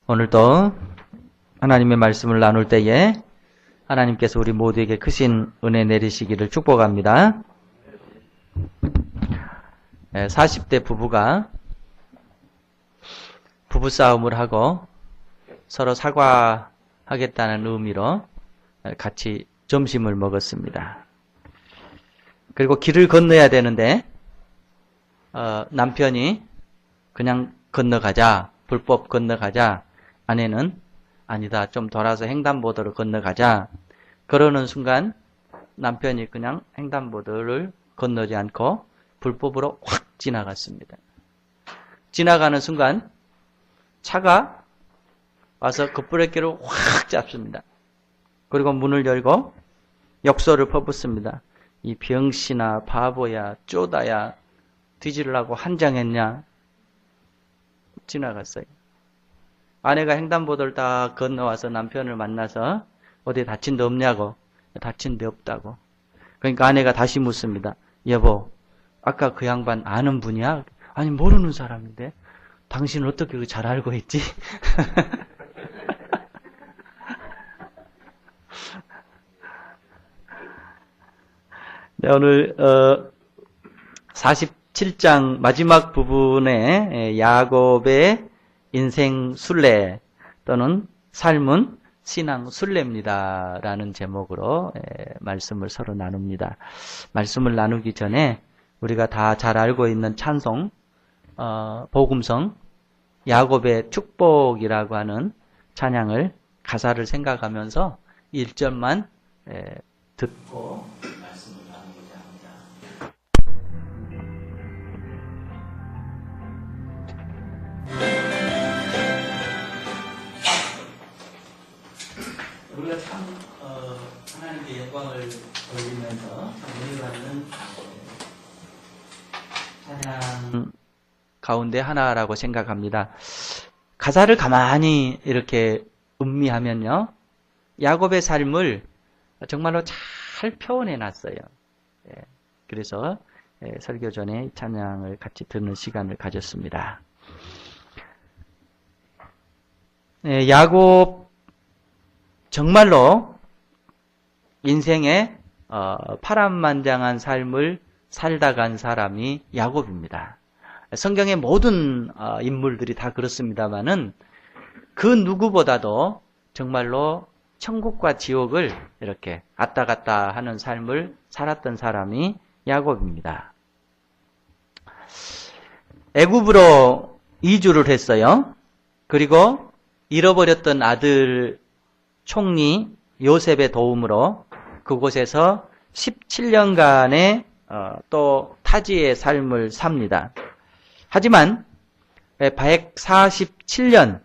오늘도 하나님의 말씀을 나눌 때에 하나님께서 우리 모두에게 크신 은혜 내리시기를 축복합니다. 40대 부부가 부부싸움을 하고 서로 사과하겠다는 의미로 같이 점심을 먹었습니다. 그리고 길을 건너야 되는데 남편이 그냥 건너가자, 불법 건너가자, 아내는 아니다, 좀 돌아서 횡단보도로 건너가자. 그러는 순간 남편이 그냥 횡단보도를 건너지 않고 불법으로 확 지나갔습니다. 지나가는 순간 차가 와서 급브레이크를 확 잡습니다. 그리고 문을 열고 욕설을 퍼붓습니다. 이 병신아, 바보야, 쪼다야, 뒤지려고 한장했냐? 지나갔어요. 아내가 횡단보도를 다 건너와서 남편을 만나서 어디 다친 데 없냐고. 다친 데 없다고. 그러니까 아내가 다시 묻습니다. 여보, 아까 그 양반 아는 분이야? 아니, 모르는 사람인데. 당신은 어떻게 잘 알고 있지? 네, 오늘 47장 마지막 부분에 야곱의 인생 순례 또는 삶은 신앙 순례입니다 라는 제목으로 말씀을 서로 나눕니다. 말씀을 나누기 전에 우리가 다 잘 알고 있는 찬송 복음성 야곱의 축복이라고 하는 찬양을 가사를 생각하면서 1절만 듣고 말씀을 나누고자 합니다. 우리가 참 하나님께 영광을 돌리면서 참 은혜를 받는 찬양 가운데 하나라고 생각합니다. 가사를 가만히 이렇게 음미하면요, 야곱의 삶을 정말로 잘 표현해 놨어요. 그래서 설교 전에 찬양을 같이 듣는 시간을 가졌습니다. 야곱 정말로 인생에 파란만장한 삶을 살다 간 사람이 야곱입니다. 성경의 모든 인물들이 다 그렇습니다만은 그 누구보다도 정말로 천국과 지옥을 이렇게 왔다 갔다 하는 삶을 살았던 사람이 야곱입니다. 애굽으로 이주를 했어요. 그리고 잃어버렸던 아들 총리 요셉의 도움으로 그곳에서 17년간의 또 타지의 삶을 삽니다. 하지만 147년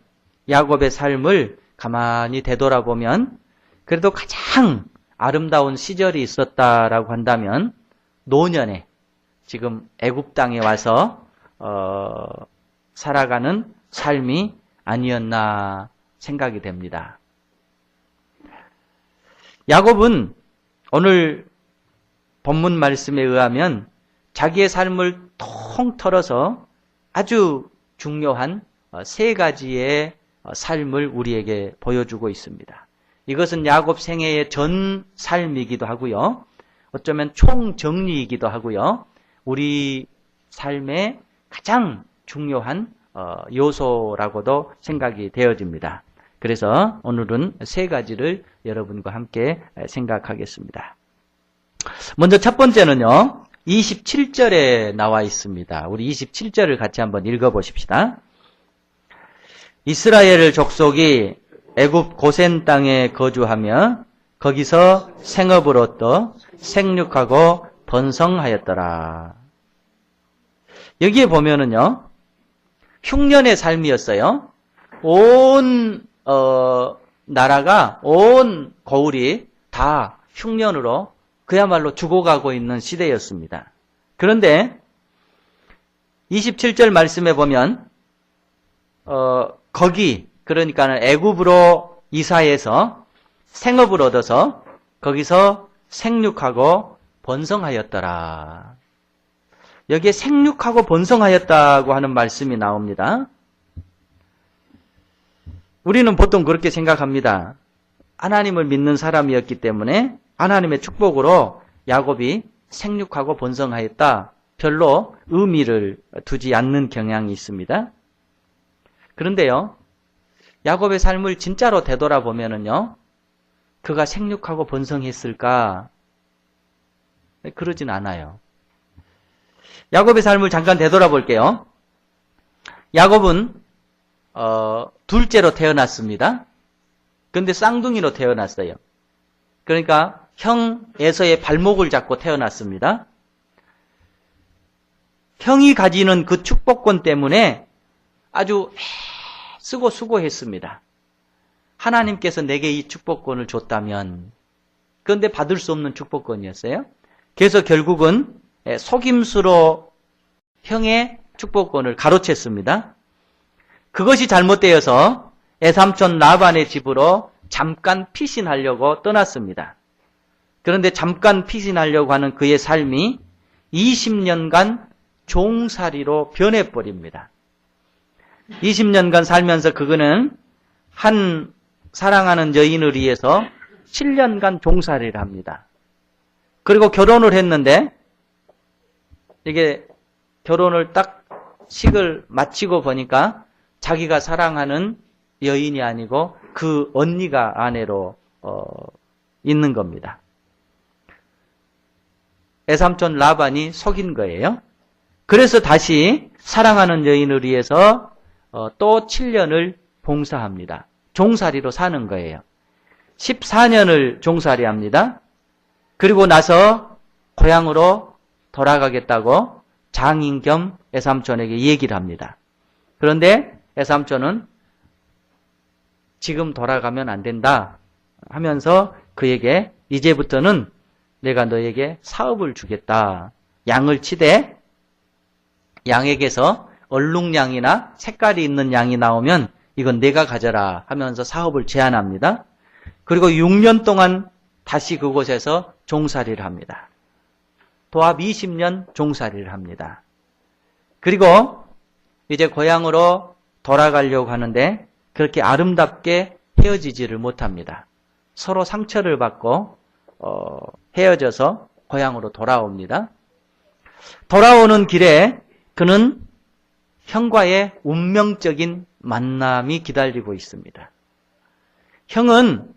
야곱의 삶을 가만히 되돌아보면 그래도 가장 아름다운 시절이 있었다라고 한다면 노년에 지금 애굽 땅에 와서 살아가는 삶이 아니었나 생각이 됩니다. 야곱은 오늘 본문 말씀에 의하면 자기의 삶을 통틀어서 아주 중요한 세 가지의 삶을 우리에게 보여주고 있습니다. 이것은 야곱 생애의 전 삶이기도 하고요. 어쩌면 총정리이기도 하고요. 우리 삶의 가장 중요한 요소라고도 생각이 되어집니다. 그래서 오늘은 세 가지를 여러분과 함께 생각하겠습니다. 먼저 첫 번째는요, 27절에 나와 있습니다. 우리 27절을 같이 한번 읽어보십시다. 이스라엘 족속이 애굽 고센 땅에 거주하며 거기서 생업을 얻어 생육하고 번성하였더라. 여기에 보면은요, 흉년의 삶이었어요. 온 나라가, 온 고을이 다 흉년으로 그야말로 죽어가고 있는 시대였습니다. 그런데 27절 말씀에 보면 거기, 그러니까 애굽으로 이사해서 생업을 얻어서 거기서 생육하고 번성하였더라. 여기에 생육하고 번성하였다고 하는 말씀이 나옵니다. 우리는 보통 그렇게 생각합니다. 하나님을 믿는 사람이었기 때문에 하나님의 축복으로 야곱이 생육하고 번성하였다. 별로 의미를 두지 않는 경향이 있습니다. 그런데요, 야곱의 삶을 진짜로 되돌아보면은요, 그가 생육하고 번성했을까? 그러진 않아요. 야곱의 삶을 잠깐 되돌아볼게요. 야곱은 둘째로 태어났습니다. 그런데 쌍둥이로 태어났어요. 그러니까 형 에서의 발목을 잡고 태어났습니다. 형이 가지는 그 축복권 때문에 아주 쓰고 수고했습니다. 하나님께서 내게 이 축복권을 줬다면, 그런데 받을 수 없는 축복권이었어요. 그래서 결국은 속임수로 형의 축복권을 가로챘습니다. 그것이 잘못되어서 애삼촌 라반의 집으로 잠깐 피신하려고 떠났습니다. 그런데 잠깐 피신하려고 하는 그의 삶이 20년간 종살이로 변해버립니다. 20년간 살면서 그는 한 사랑하는 여인을 위해서 7년간 종살이를 합니다. 그리고 결혼을 했는데 이게 결혼을 딱 식을 마치고 보니까 자기가 사랑하는 여인이 아니고 그 언니가 아내로 있는 겁니다. 애삼촌 라반이 속인 거예요. 그래서 다시 사랑하는 여인을 위해서 또 7년을 봉사합니다. 종살이로 사는 거예요. 14년을 종살이합니다. 그리고 나서 고향으로 돌아가겠다고 장인 겸 애삼촌에게 얘기를 합니다. 그런데 애삼촌은 지금 돌아가면 안 된다 하면서 그에게 이제부터는 내가 너에게 사업을 주겠다. 양을 치되 양에게서 얼룩양이나 색깔이 있는 양이 나오면 이건 내가 가져라 하면서 사업을 제안합니다. 그리고 6년 동안 다시 그곳에서 종살이를 합니다. 도합 20년 종살이를 합니다. 그리고 이제 고향으로 돌아가려고 하는데 그렇게 아름답게 헤어지지를 못합니다. 서로 상처를 받고 헤어져서 고향으로 돌아옵니다. 돌아오는 길에 그는 형과의 운명적인 만남이 기다리고 있습니다. 형은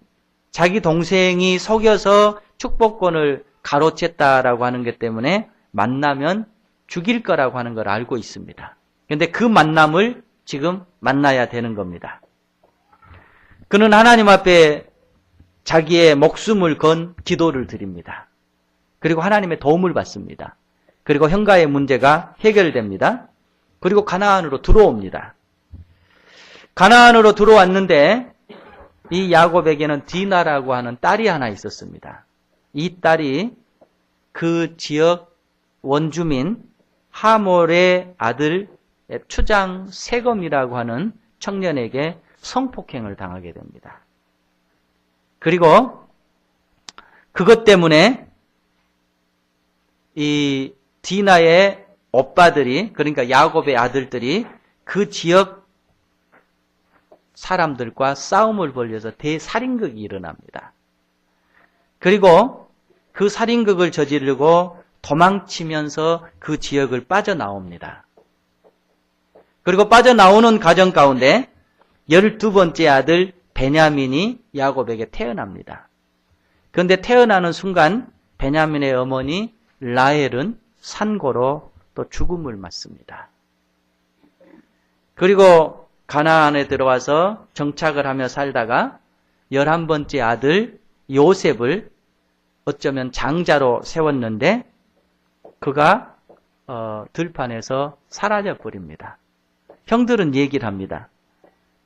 자기 동생이 속여서 축복권을 가로챘다라고 하는 것 때문에 만나면 죽일 거라고 하는 걸 알고 있습니다. 그런데 그 만남을 지금 만나야 되는 겁니다. 그는 하나님 앞에 자기의 목숨을 건 기도를 드립니다. 그리고 하나님의 도움을 받습니다. 그리고 형과의 문제가 해결됩니다. 그리고 가나안으로 들어옵니다. 가나안으로 들어왔는데 이 야곱에게는 디나라고 하는 딸이 하나 있었습니다. 이 딸이 그 지역 원주민 하몰의 아들 추장 세검이라고 하는 청년에게 성폭행을 당하게 됩니다. 그리고 그것 때문에 이 디나의 오빠들이, 그러니까 야곱의 아들들이 그 지역 사람들과 싸움을 벌여서 대살인극이 일어납니다. 그리고 그 살인극을 저지르고 도망치면서 그 지역을 빠져나옵니다. 그리고 빠져나오는 과정 가운데 12번째 아들 베냐민이 야곱에게 태어납니다. 그런데 태어나는 순간 베냐민의 어머니 라헬은 산고로 또 죽음을 맞습니다. 그리고 가나안에 들어와서 정착을 하며 살다가 11번째 아들 요셉을 어쩌면 장자로 세웠는데 그가 들판에서 사라져 버립니다. 형들은 얘기를 합니다.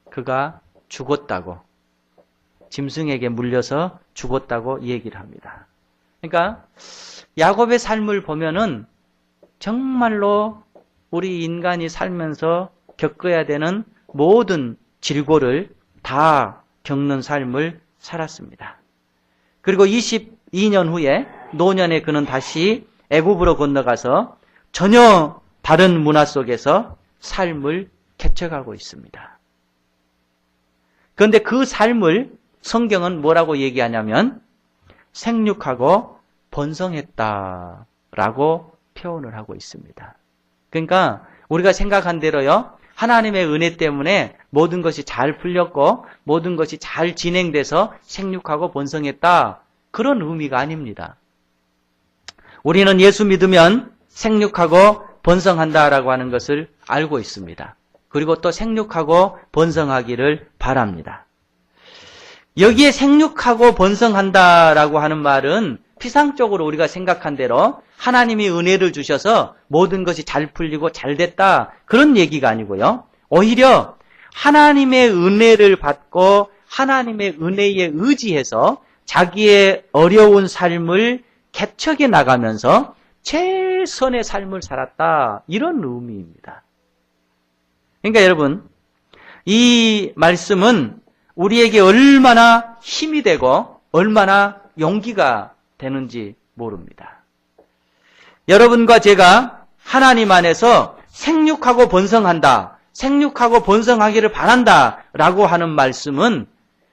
그가 죽었다고, 짐승에게 물려서 죽었다고 얘기를 합니다. 그러니까 야곱의 삶을 보면은 정말로 우리 인간이 살면서 겪어야 되는 모든 질고를 다 겪는 삶을 살았습니다. 그리고 22년 후에 노년에 그는 다시 애굽으로 건너가서 전혀 다른 문화 속에서 삶을 개척하고 있습니다. 그런데 그 삶을 성경은 뭐라고 얘기하냐면 생육하고 번성했다라고 표현을 하고 있습니다. 그러니까 우리가 생각한 대로요, 하나님의 은혜 때문에 모든 것이 잘 풀렸고 모든 것이 잘 진행돼서 생육하고 번성했다, 그런 의미가 아닙니다. 우리는 예수 믿으면 생육하고 번성한다라고 하는 것을 알고 있습니다. 그리고 또 생육하고 번성하기를 바랍니다. 여기에 생육하고 번성한다라고 하는 말은 피상적으로 우리가 생각한 대로 하나님이 은혜를 주셔서 모든 것이 잘 풀리고 잘 됐다, 그런 얘기가 아니고요. 오히려 하나님의 은혜를 받고 하나님의 은혜에 의지해서 자기의 어려운 삶을 개척해 나가면서 최선의 삶을 살았다, 이런 의미입니다. 그러니까 여러분, 이 말씀은 우리에게 얼마나 힘이 되고 얼마나 용기가 되는지 모릅니다. 여러분과 제가 하나님 안에서 생육하고 번성한다, 생육하고 번성하기를 바란다 라고 하는 말씀은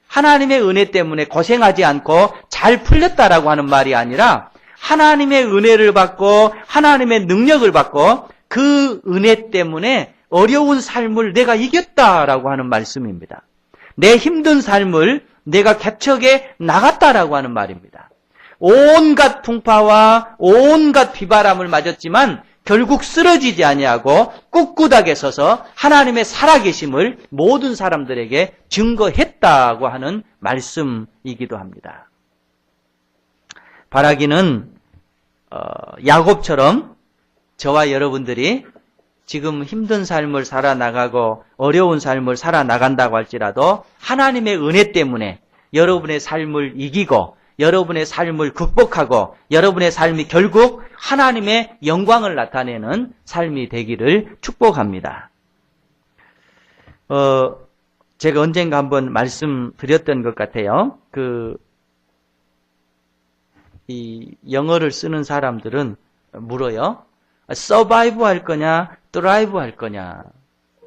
하나님의 은혜 때문에 고생하지 않고 잘 풀렸다라고 하는 말이 아니라 하나님의 은혜를 받고 하나님의 능력을 받고 그 은혜 때문에 어려운 삶을 내가 이겼다라고 하는 말씀입니다. 내 힘든 삶을 내가 개척해 나갔다라고 하는 말입니다. 온갖 풍파와 온갖 비바람을 맞았지만 결국 쓰러지지 아니하고 꿋꿋하게 서서 하나님의 살아계심을 모든 사람들에게 증거했다고 하는 말씀이기도 합니다. 바라기는 야곱처럼 저와 여러분들이 지금 힘든 삶을 살아나가고 어려운 삶을 살아나간다고 할지라도 하나님의 은혜 때문에 여러분의 삶을 이기고 여러분의 삶을 극복하고 여러분의 삶이 결국 하나님의 영광을 나타내는 삶이 되기를 축복합니다. 제가 언젠가 한번 말씀드렸던 것 같아요. 이 영어를 쓰는 사람들은 물어요. 서바이브 할 거냐, 드라이브 할 거냐.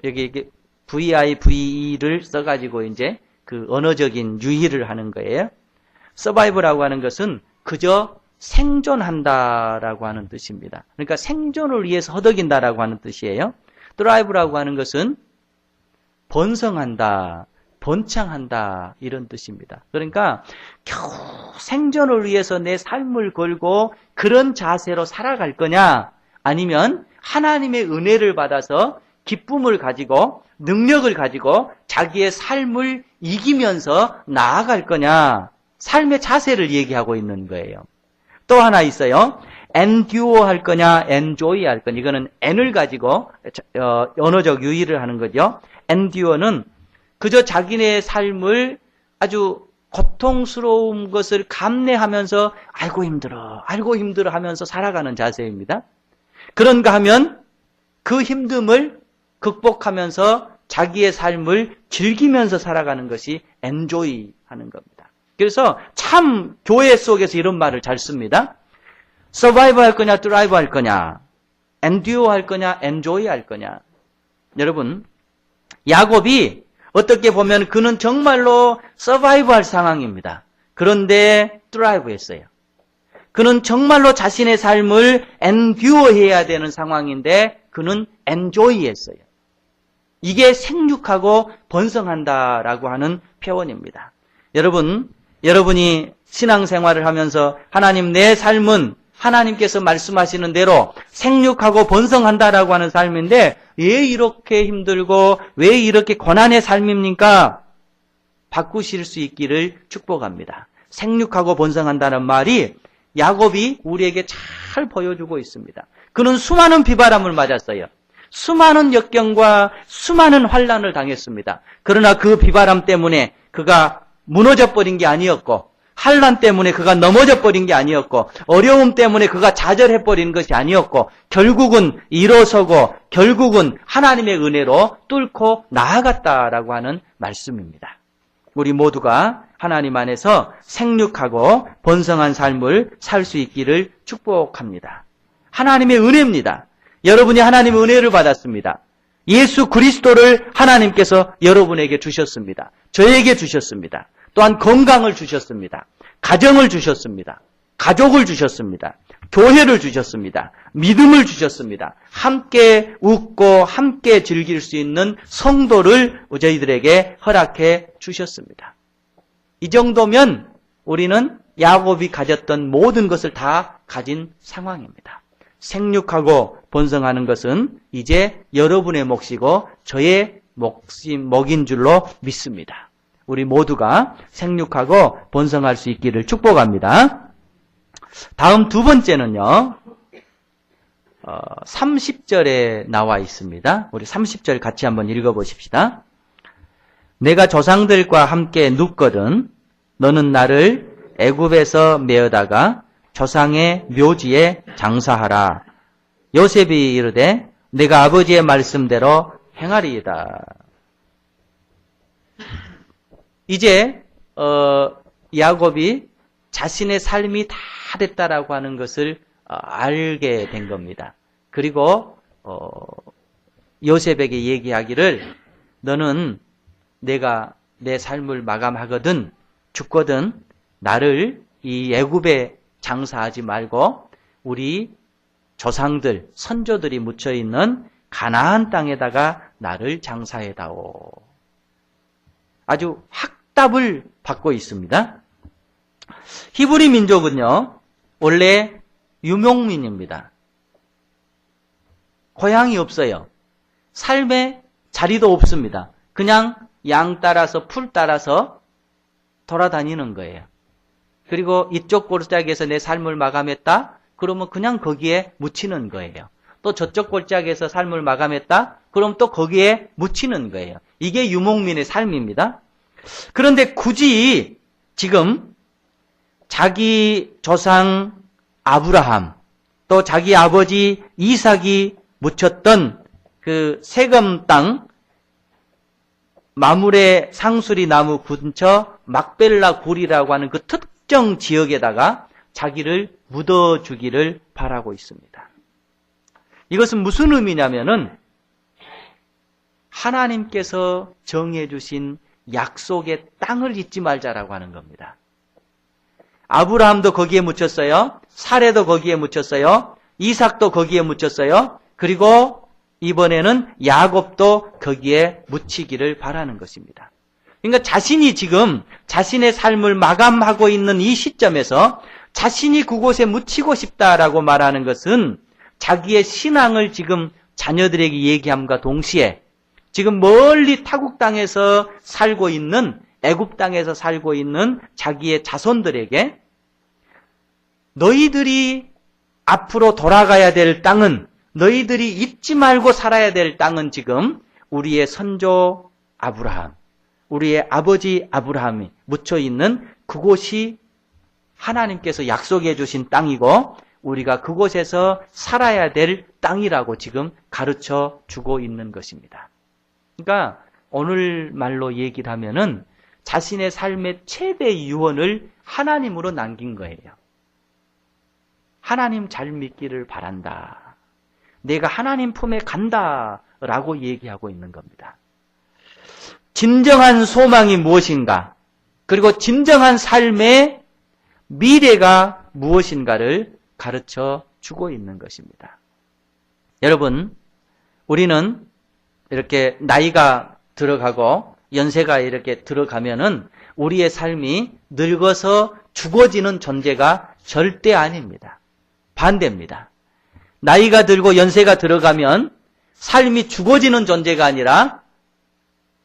여기 이게 VIVE를 써가지고 이제 그 언어적인 유희를 하는 거예요. 서바이브라고 하는 것은 그저 생존한다라고 하는 뜻입니다. 그러니까 생존을 위해서 허덕인다라고 하는 뜻이에요. 드라이브라고 하는 것은 번성한다, 번창한다, 이런 뜻입니다. 그러니까 겨우 생존을 위해서 내 삶을 걸고 그런 자세로 살아갈 거냐, 아니면 하나님의 은혜를 받아서 기쁨을 가지고 능력을 가지고 자기의 삶을 이기면서 나아갈 거냐, 삶의 자세를 얘기하고 있는 거예요. 또 하나 있어요. endure 할 거냐, enjoy 할 거냐. 이거는 n을 가지고 언어적 유희를 하는 거죠. endure는 그저 자기네 삶을 아주 고통스러운 것을 감내하면서 아이고 힘들어 하면서 살아가는 자세입니다. 그런가 하면 그 힘듦을 극복하면서 자기의 삶을 즐기면서 살아가는 것이 enjoy 하는 겁니다. 그래서 참 교회 속에서 이런 말을 잘 씁니다. survive 할 거냐, thrive 할 거냐, endure 할 거냐, enjoy 할 거냐. 여러분, 야곱이 어떻게 보면 그는 정말로 survive 할 상황입니다. 그런데 thrive 했어요. 그는 정말로 자신의 삶을 endure 해야 되는 상황인데 그는 enjoy 했어요. 이게 생육하고 번성한다라고 하는 표현입니다. 여러분이 신앙생활을 하면서 하나님, 내 삶은 하나님께서 말씀하시는 대로 생육하고 번성한다라고 하는 삶인데 왜 이렇게 힘들고 왜 이렇게 고난의 삶입니까? 바꾸실 수 있기를 축복합니다. 생육하고 번성한다는 말이 야곱이 우리에게 잘 보여주고 있습니다. 그는 수많은 비바람을 맞았어요. 수많은 역경과 수많은 환난을 당했습니다. 그러나 그 비바람 때문에 그가 무너져 버린 게 아니었고, 환난 때문에 그가 넘어져 버린 게 아니었고, 어려움 때문에 그가 좌절해 버린 것이 아니었고, 결국은 일어서고 결국은 하나님의 은혜로 뚫고 나아갔다라고 하는 말씀입니다. 우리 모두가 하나님 안에서 생육하고 번성한 삶을 살 수 있기를 축복합니다. 하나님의 은혜입니다. 여러분이 하나님의 은혜를 받았습니다. 예수 그리스도를 하나님께서 여러분에게 주셨습니다. 저에게 주셨습니다. 또한 건강을 주셨습니다. 가정을 주셨습니다. 가족을 주셨습니다. 교회를 주셨습니다. 믿음을 주셨습니다. 함께 웃고 함께 즐길 수 있는 성도를 저희들에게 허락해 주셨습니다. 이 정도면 우리는 야곱이 가졌던 모든 것을 다 가진 상황입니다. 생육하고 번성하는 것은 이제 여러분의 몫이고 저의 몫인 줄로 믿습니다. 우리 모두가 생육하고 번성할 수 있기를 축복합니다. 다음 두 번째는요. 30절에 나와 있습니다. 우리 30절 같이 한번 읽어보십시다. 내가 조상들과 함께 눕거든 너는 나를 애굽에서 메어다가 조상의 묘지에 장사하라. 요셉이 이르되 내가 아버지의 말씀대로 행하리이다. 이제 야곱이 자신의 삶이 다 됐다라고 하는 것을 알게 된 겁니다. 그리고 요셉에게 얘기하기를 너는 내가 내 삶을 마감하거든 죽거든 나를 이 애굽에 장사하지 말고 우리 조상들 선조들이 묻혀있는 가나안 땅에다가 나를 장사해다오. 아주 학답을 받고 있습니다. 히브리 민족은요 원래 유목민입니다. 고향이 없어요. 삶에 자리도 없습니다. 그냥 양 따라서 풀 따라서 돌아다니는 거예요. 그리고 이쪽 골짜기에서 내 삶을 마감했다? 그러면 그냥 거기에 묻히는 거예요. 또 저쪽 골짜기에서 삶을 마감했다? 그럼 또 거기에 묻히는 거예요. 이게 유목민의 삶입니다. 그런데 굳이 지금 자기 조상 아브라함 또 자기 아버지 이삭이 묻혔던 그 세겜 땅 마므레 상수리 나무 근처 막벨라 굴이라고 하는 그 특정 지역에다가 자기를 묻어주기를 바라고 있습니다. 이것은 무슨 의미냐면은 하나님께서 정해주신 약속의 땅을 잊지 말자라고 하는 겁니다. 아브라함도 거기에 묻혔어요. 사레도 거기에 묻혔어요. 이삭도 거기에 묻혔어요. 그리고 이번에는 야곱도 거기에 묻히기를 바라는 것입니다. 그러니까 자신이 지금 자신의 삶을 마감하고 있는 이 시점에서 자신이 그곳에 묻히고 싶다라고 말하는 것은 자기의 신앙을 지금 자녀들에게 얘기함과 동시에 지금 멀리 타국 땅에서 살고 있는 애굽 땅에서 살고 있는 자기의 자손들에게 너희들이 앞으로 돌아가야 될 땅은 너희들이 잊지 말고 살아야 될 땅은 지금 우리의 선조 아브라함, 우리의 아버지 아브라함이 묻혀있는 그곳이 하나님께서 약속해 주신 땅이고 우리가 그곳에서 살아야 될 땅이라고 지금 가르쳐 주고 있는 것입니다. 그러니까 오늘 말로 얘기를 하면은 자신의 삶의 최대 유언을 하나님으로 남긴 거예요. 하나님 잘 믿기를 바란다. 내가 하나님 품에 간다라고 얘기하고 있는 겁니다. 진정한 소망이 무엇인가? 그리고 진정한 삶의 미래가 무엇인가를 가르쳐 주고 있는 것입니다. 여러분, 우리는 이렇게 나이가 들어가고 연세가 이렇게 들어가면은 우리의 삶이 늙어서 죽어지는 존재가 절대 아닙니다. 반대입니다. 나이가 들고 연세가 들어가면 삶이 죽어지는 존재가 아니라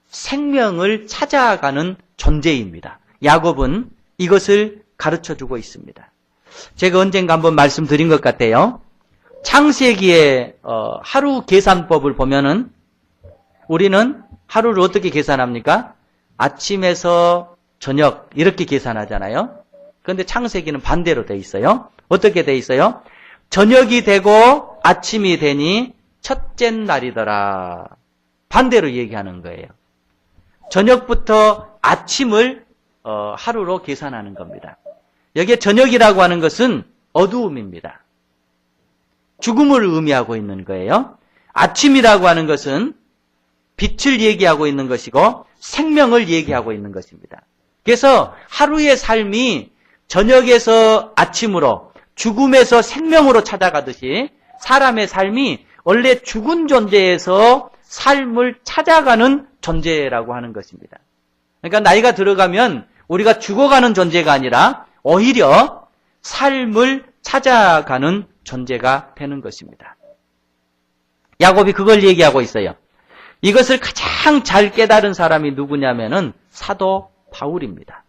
생명을 찾아가는 존재입니다. 야곱은 이것을 가르쳐주고 있습니다. 제가 언젠가 한번 말씀드린 것 같아요. 창세기의 하루 계산법을 보면은 우리는 하루를 어떻게 계산합니까? 아침에서 저녁 이렇게 계산하잖아요. 그런데 창세기는 반대로 돼 있어요. 어떻게 돼 있어요? 저녁이 되고 아침이 되니 첫째 날이더라. 반대로 얘기하는 거예요. 저녁부터 아침을 하루로 계산하는 겁니다. 여기에 저녁이라고 하는 것은 어두움입니다. 죽음을 의미하고 있는 거예요. 아침이라고 하는 것은 빛을 얘기하고 있는 것이고 생명을 얘기하고 있는 것입니다. 그래서 하루의 삶이 저녁에서 아침으로 죽음에서 생명으로 찾아가듯이 사람의 삶이 원래 죽은 존재에서 삶을 찾아가는 존재라고 하는 것입니다. 그러니까 나이가 들어가면 우리가 죽어가는 존재가 아니라 오히려 삶을 찾아가는 존재가 되는 것입니다. 야곱이 그걸 얘기하고 있어요. 이것을 가장 잘 깨달은 사람이 누구냐면은 사도 바울입니다.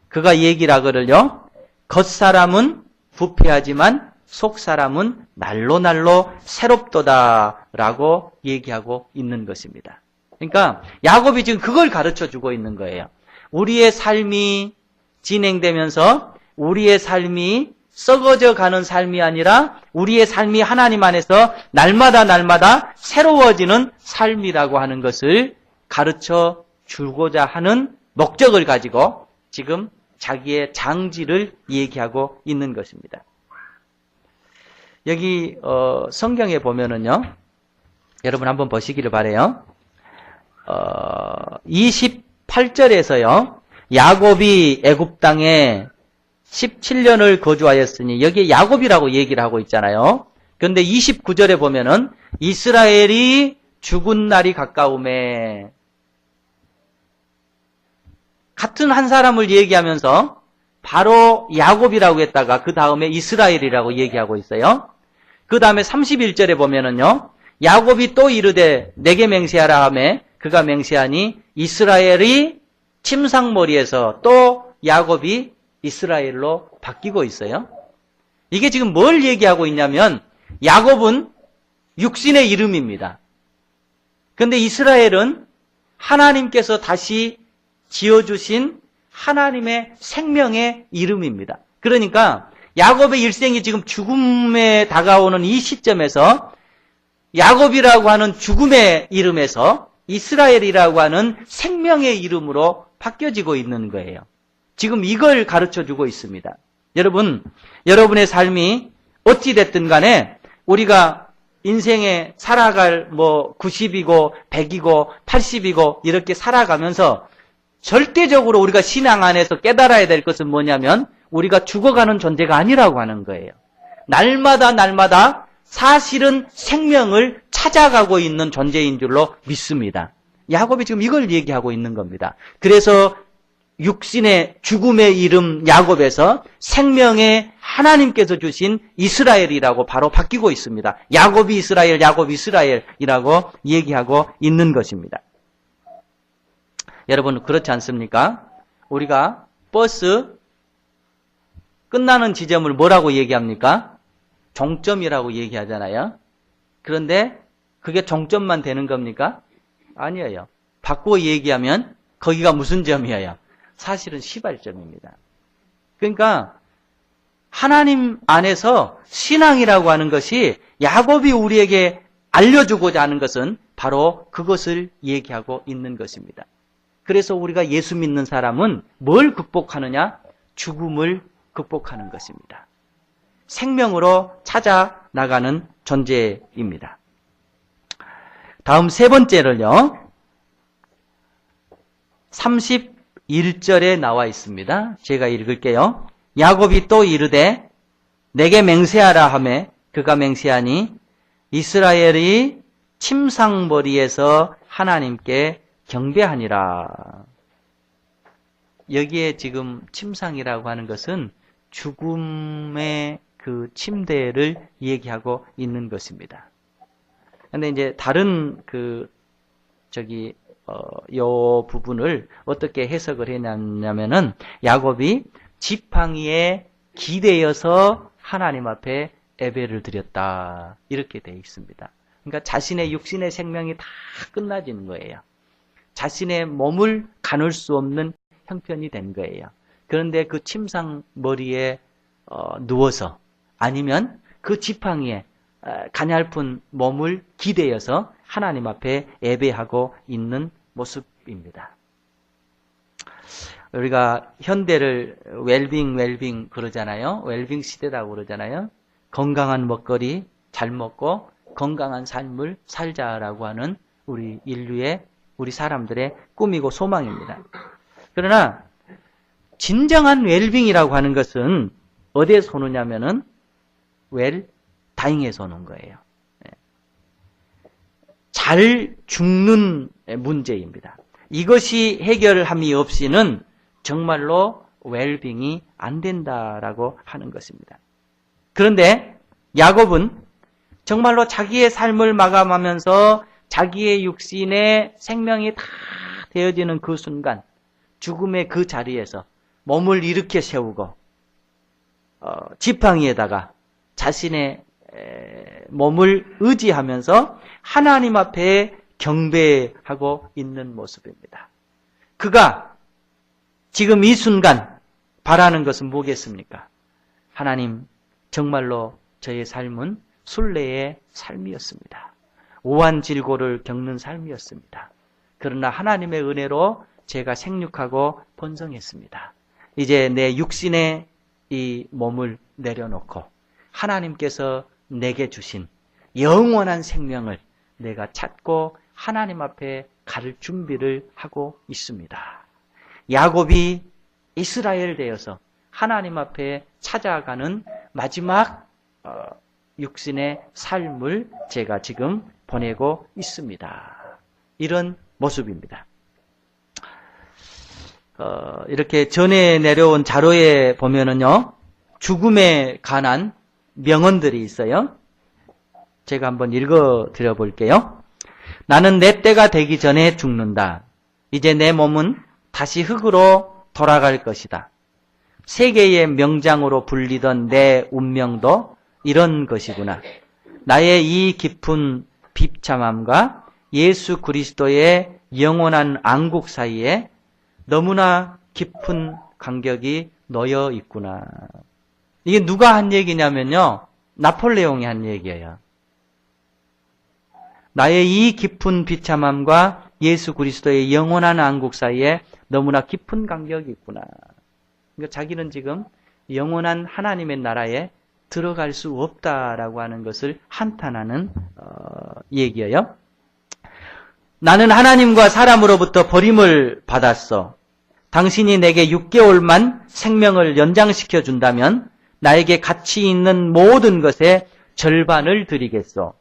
그가 얘기를 하거든요. 겉사람은 부패하지만 속사람은 날로 새롭도다라고 얘기하고 있는 것입니다. 그러니까 야곱이 지금 그걸 가르쳐주고 있는 거예요. 우리의 삶이 진행되면서 우리의 삶이 썩어져 가는 삶이 아니라 우리의 삶이 하나님 안에서 날마다 새로워지는 삶이라고 하는 것을 가르쳐 주고자 하는 목적을 가지고 지금 자기의 장지를 얘기하고 있는 것입니다. 여기 성경에 보면은요. 여러분 한번 보시기를 바라요. 28절에서요. 야곱이 애굽 땅에 17년을 거주하였으니 여기에 야곱이라고 얘기를 하고 있잖아요. 그런데 29절에 보면은 이스라엘이 죽은 날이 가까움에 같은 한 사람을 얘기하면서 바로 야곱이라고 했다가 그 다음에 이스라엘이라고 얘기하고 있어요. 그 다음에 31절에 보면은요. 야곱이 또 이르되 내게 맹세하라 하매 그가 맹세하니 이스라엘이 침상머리에서 또 야곱이 이스라엘로 바뀌고 있어요. 이게 지금 뭘 얘기하고 있냐면 야곱은 육신의 이름입니다. 그런데 이스라엘은 하나님께서 다시 지어주신 하나님의 생명의 이름입니다. 그러니까 야곱의 일생이 지금 죽음에 다가오는 이 시점에서 야곱이라고 하는 죽음의 이름에서 이스라엘이라고 하는 생명의 이름으로 바뀌어지고 있는 거예요. 지금 이걸 가르쳐주고 있습니다. 여러분, 여러분의 삶이 어찌 됐든 간에 우리가 인생에 살아갈 90이고 100이고 80이고 이렇게 살아가면서 절대적으로 우리가 신앙 안에서 깨달아야 될 것은 뭐냐면 우리가 죽어가는 존재가 아니라고 하는 거예요. 날마다 사실은 생명을 찾아가고 있는 존재인 줄로 믿습니다. 야곱이 지금 이걸 얘기하고 있는 겁니다. 그래서 육신의 죽음의 이름 야곱에서 생명의 하나님께서 주신 이스라엘이라고 바로 바뀌고 있습니다. 야곱이 이스라엘, 야곱 이스라엘이라고 얘기하고 있는 것입니다. 여러분 그렇지 않습니까? 우리가 버스 끝나는 지점을 뭐라고 얘기합니까? 종점이라고 얘기하잖아요. 그런데 그게 종점만 되는 겁니까? 아니에요. 바꾸어 얘기하면 거기가 무슨 점이에요? 사실은 시발점입니다. 그러니까 하나님 안에서 신앙이라고 하는 것이 야곱이 우리에게 알려주고자 하는 것은 바로 그것을 얘기하고 있는 것입니다. 그래서 우리가 예수 믿는 사람은 뭘 극복하느냐? 죽음을 극복하는 것입니다. 생명으로 찾아 나가는 존재입니다. 다음 세 번째를요. 31절에 나와 있습니다. 제가 읽을게요. 야곱이 또 이르되 내게 맹세하라 하매 그가 맹세하니 이스라엘이 침상머리에서 하나님께 경배하니라. 여기에 지금 침상이라고 하는 것은 죽음의 그 침대를 얘기하고 있는 것입니다. 근데 이제 다른 요 부분을 어떻게 해석을 했냐면은 야곱이 지팡이에 기대어서 하나님 앞에 예배를 드렸다. 이렇게 되어 있습니다. 그러니까 자신의 육신의 생명이 다 끝나지는 거예요. 자신의 몸을 가눌 수 없는 형편이 된 거예요. 그런데 그 침상 머리에 누워서 아니면 그 지팡이에 가냘픈 몸을 기대어서 하나님 앞에 예배하고 있는 모습입니다. 우리가 현대를 웰빙 그러잖아요. 웰빙 시대라고 그러잖아요. 건강한 먹거리 잘 먹고 건강한 삶을 살자라고 하는 우리 인류의, 우리 사람들의 꿈이고 소망입니다. 그러나 진정한 웰빙이라고 하는 것은 어디에서 오느냐면은 다잉에서 오는 거예요. 잘 죽는 문제입니다. 이것이 해결함이 없이는 정말로 웰빙이 안 된다라고 하는 것입니다. 그런데 야곱은 정말로 자기의 삶을 마감하면서 자기의 육신의 생명이 다 되어지는 그 순간, 죽음의 그 자리에서 몸을 일으켜 세우고 지팡이에다가 자신의 몸을 의지하면서 하나님 앞에 경배하고 있는 모습입니다. 그가 지금 이 순간 바라는 것은 뭐겠습니까? 하나님, 정말로 저의 삶은 순례의 삶이었습니다. 오한질고를 겪는 삶이었습니다. 그러나 하나님의 은혜로 제가 생육하고 번성했습니다. 이제 내 육신의 이 몸을 내려놓고 하나님께서 내게 주신 영원한 생명을 내가 찾고 하나님 앞에 갈 준비를 하고 있습니다. 야곱이 이스라엘 되어서 하나님 앞에 찾아가는 마지막 육신의 삶을 제가 지금 보내고 있습니다. 이런 모습입니다. 이렇게 전에 내려온 자료에 보면은요, 죽음에 관한 명언들이 있어요. 제가 한번 읽어 드려 볼게요. 나는 내 때가 되기 전에 죽는다. 이제 내 몸은 다시 흙으로 돌아갈 것이다. 세계의 명장으로 불리던 내 운명도 이런 것이구나. 나의 이 깊은 비참함과 예수 그리스도의 영원한 안국 사이에 너무나 깊은 간격이 놓여 있구나. 이게 누가 한 얘기냐면요, 나폴레옹이 한 얘기예요. 나의 이 깊은 비참함과 예수 그리스도의 영원한 안국 사이에 너무나 깊은 간격이 있구나. 그러니까 자기는 지금 영원한 하나님의 나라에 들어갈 수 없다라고 하는 것을 한탄하는 얘기예요. 나는 하나님과 사람으로부터 버림을 받았어. 당신이 내게 6개월만 생명을 연장시켜 준다면 나에게 가치 있는 모든 것의 절반을 드리겠소.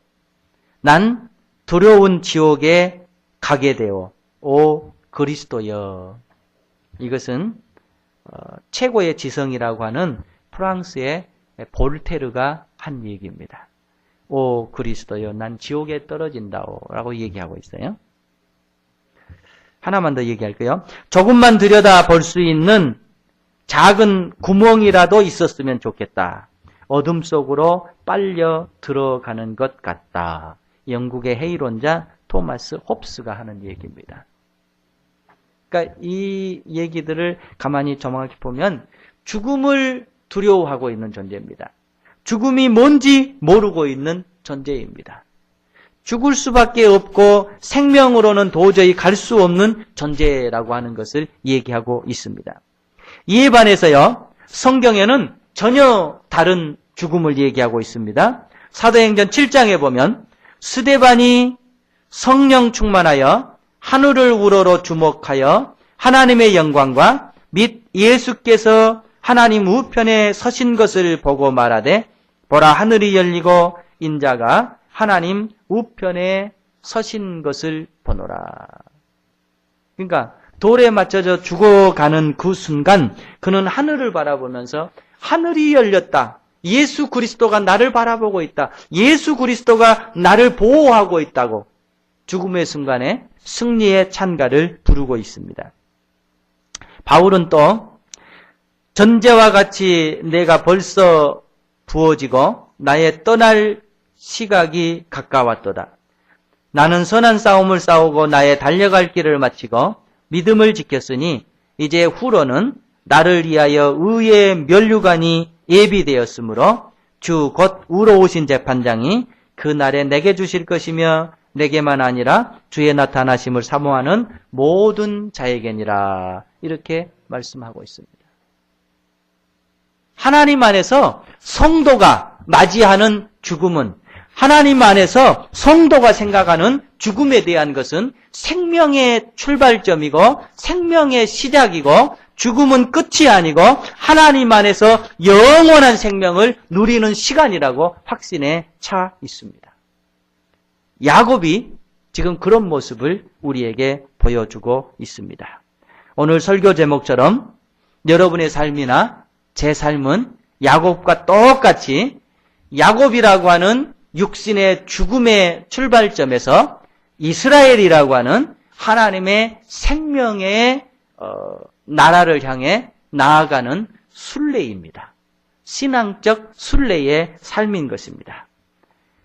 난 두려운 지옥에 가게 되어 오 그리스도여. 이것은 최고의 지성이라고 하는 프랑스의 볼테르가 한 얘기입니다. 오 그리스도여, 난 지옥에 떨어진다오 라고 얘기하고 있어요. 하나만 더 얘기할게요. 조금만 들여다 볼 수 있는 작은 구멍이라도 있었으면 좋겠다. 어둠 속으로 빨려 들어가는 것 같다. 영국의 해이론자 토마스 홉스가 하는 얘기입니다. 그러니까 이 얘기들을 가만히 정확히 보면 죽음을 두려워하고 있는 존재입니다. 죽음이 뭔지 모르고 있는 존재입니다. 죽을 수밖에 없고 생명으로는 도저히 갈 수 없는 존재라고 하는 것을 얘기하고 있습니다. 이에 반해서요, 성경에는 전혀 다른 죽음을 얘기하고 있습니다. 사도행전 7장에 보면 스데반이 성령 충만하여 하늘을 우러러 주목하여 하나님의 영광과 및 예수께서 하나님 우편에 서신 것을 보고 말하되 보라 하늘이 열리고 인자가 하나님 우편에 서신 것을 보노라. 그러니까 돌에 맞춰져 죽어가는 그 순간 그는 하늘을 바라보면서 하늘이 열렸다. 예수 그리스도가 나를 바라보고 있다. 예수 그리스도가 나를 보호하고 있다고 죽음의 순간에 승리의 찬가를 부르고 있습니다. 바울은 또 전제와 같이 내가 벌써 부어지고 나의 떠날 시각이 가까웠도다. 나는 선한 싸움을 싸우고 나의 달려갈 길을 마치고 믿음을 지켰으니 이제 후로는 나를 위하여 의의 면류관이 예비되었으므로 주 곧 우러 오신 재판장이 그 날에 내게 주실 것이며 내게만 아니라 주의 나타나심을 사모하는 모든 자에게니라. 이렇게 말씀하고 있습니다. 하나님 안에서 성도가 맞이하는 죽음은 하나님 안에서 성도가 생각하는 죽음에 대한 것은 생명의 출발점이고 생명의 시작이고 죽음은 끝이 아니고 하나님 안에서 영원한 생명을 누리는 시간이라고 확신에 차 있습니다. 야곱이 지금 그런 모습을 우리에게 보여주고 있습니다. 오늘 설교 제목처럼 여러분의 삶이나 제 삶은 야곱과 똑같이 야곱이라고 하는 육신의 죽음의 출발점에서 이스라엘이라고 하는 하나님의 생명의 나라를 향해 나아가는 순례입니다. 신앙적 순례의 삶인 것입니다.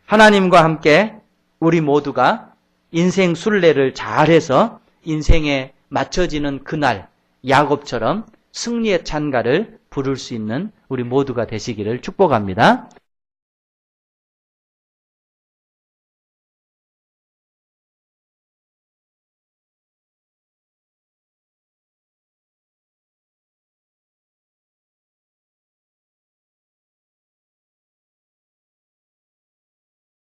하나님과 함께 우리 모두가 인생 순례를 잘해서 인생에 맞춰지는 그날 야곱처럼 승리의 찬가를 부를 수 있는 우리 모두가 되시기를 축복합니다.